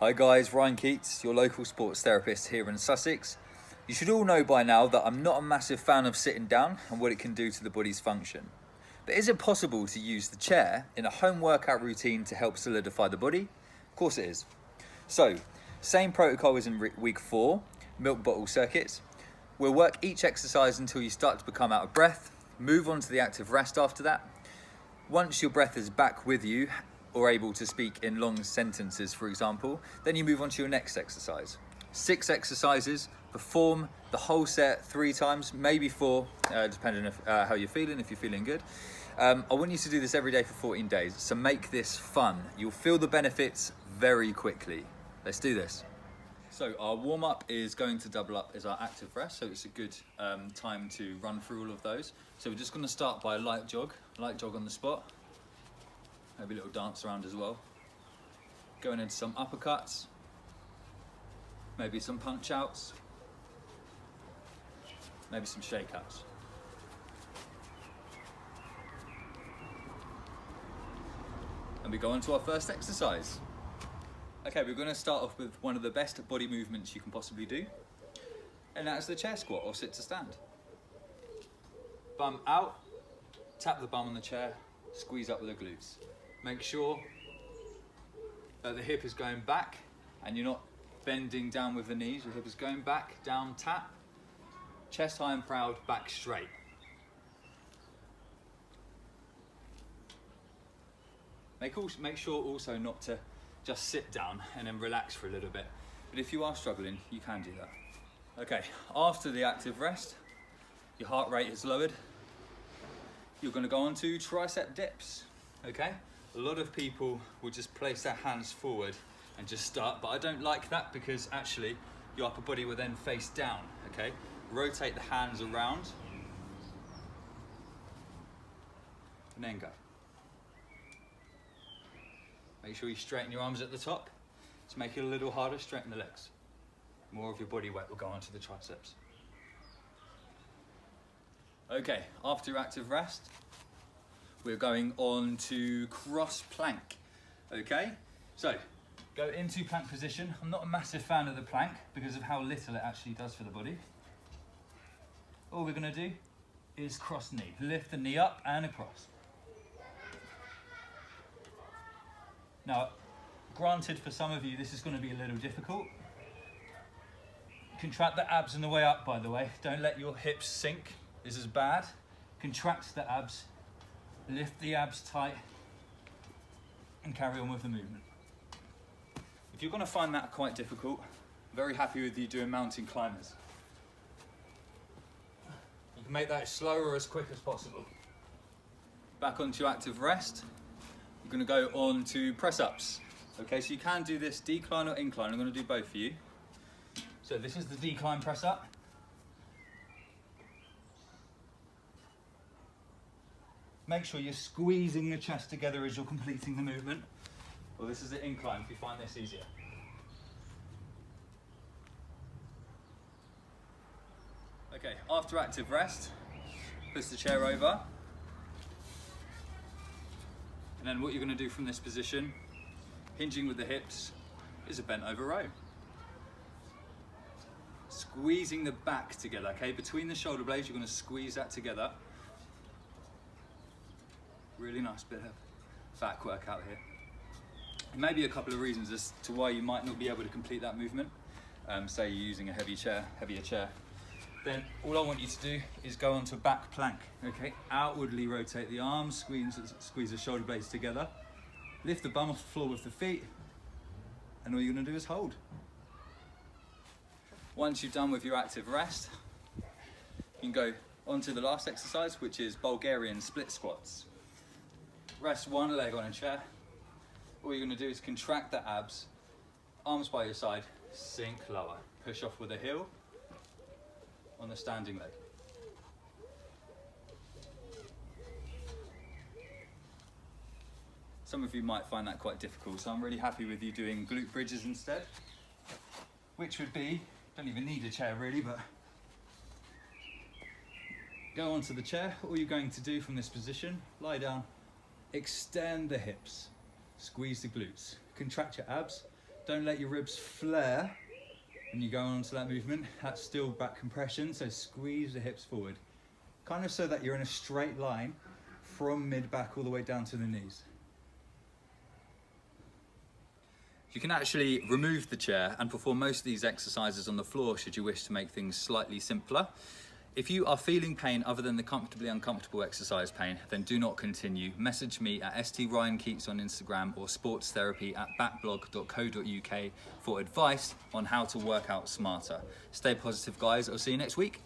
Hi guys, Ryan Keats, your local sports therapist here in Sussex. You should all know by now that I'm not a massive fan of sitting down and what it can do to the body's function. But is it possible to use the chair in a home workout routine to help solidify the body? Of course it is. So, same protocol as in week 4, milk bottle circuits. We'll work each exercise until you start to become out of breath, move on to the active rest after that. Once your breath is back with you, or able to speak in long sentences, for example, then you move on to your next exercise. 6 exercises, perform the whole set 3 times, maybe 4, depending on how you're feeling, if you're feeling good. I want you to do this every day for 14 days, so make this fun. You'll feel the benefits very quickly. Let's do this. So our warm-up is going to double up as our active rest, so it's a good time to run through all of those. So we're just going to start by a light jog on the spot. Maybe a little dance around as well. Going into some uppercuts, maybe some punch outs, maybe some shakeouts. And we go on to our first exercise. Okay, we're going to start off with one of the best body movements you can possibly do, and that's the chair squat or sit to stand. Bum out, tap the bum on the chair, squeeze up with the glutes. Make sure that the hip is going back and you're not bending down with the knees. Your hip is going back, down, tap, chest high and proud, back straight. Make sure also not to just sit down and then relax for a little bit. But if you are struggling, you can do that. Okay, after the active rest, your heart rate is lowered. You're going to go on to tricep dips, okay? A lot of people will just place their hands forward and just start, but I don't like that because actually your upper body will then face down, okay? Rotate the hands around and then go. Make sure you straighten your arms at the top. To make it a little harder, straighten the legs. More of your body weight will go onto the triceps. Okay, after your active rest, we're going on to cross plank, okay? So, go into plank position. I'm not a massive fan of the plank because of how little it actually does for the body. All we're gonna do is cross knee. Lift the knee up and across. Now, granted for some of you, this is gonna be a little difficult. Contract the abs on the way up, by the way. Don't let your hips sink. This is bad. Contract the abs. Lift the abs tight and carry on with the movement. If you're going to find that quite difficult, I'm very happy with you doing mountain climbers. You can make that as slow or as quick as possible. Back onto active rest. We're going to go on to press ups. Okay, so you can do this decline or incline. I'm going to do both for you. So this is the decline press up. Make sure you're squeezing the chest together as you're completing the movement. Well, this is the incline if you find this easier. Okay, after active rest, push the chair over. And then what you're going to do from this position, hinging with the hips, is a bent over row. Squeezing the back together, okay? Between the shoulder blades, you're going to squeeze that together. Really nice bit of back workout here. Maybe a couple of reasons as to why you might not be able to complete that movement. Say you're using a heavier chair. Then all I want you to do is go onto a back plank. Okay, outwardly rotate the arms, squeeze the shoulder blades together, lift the bum off the floor with the feet, and all you're going to do is hold. Once you've done with your active rest, you can go on to the last exercise, which is Bulgarian split squats. Rest one leg on a chair. All you're going to do is contract the abs, arms by your side, sink lower. Push off with a heel on the standing leg. Some of you might find that quite difficult, so I'm really happy with you doing glute bridges instead, which would be, don't even need a chair really, but go onto the chair. All you're going to do from this position, lie down, extend the hips, squeeze the glutes, contract your abs, Don't let your ribs flare when you go on to that movement. That's still back compression, so squeeze the hips forward. Kind of so that you're in a straight line from mid-back all the way down to the knees. You can actually remove the chair and perform most of these exercises on the floor should you wish to make things slightly simpler. If you are feeling pain other than the comfortably uncomfortable exercise pain, then do not continue. Message me at @STRyanKeats on Instagram or sportstherapy@backblog.co.uk for advice on how to work out smarter. Stay positive, guys. I'll see you next week.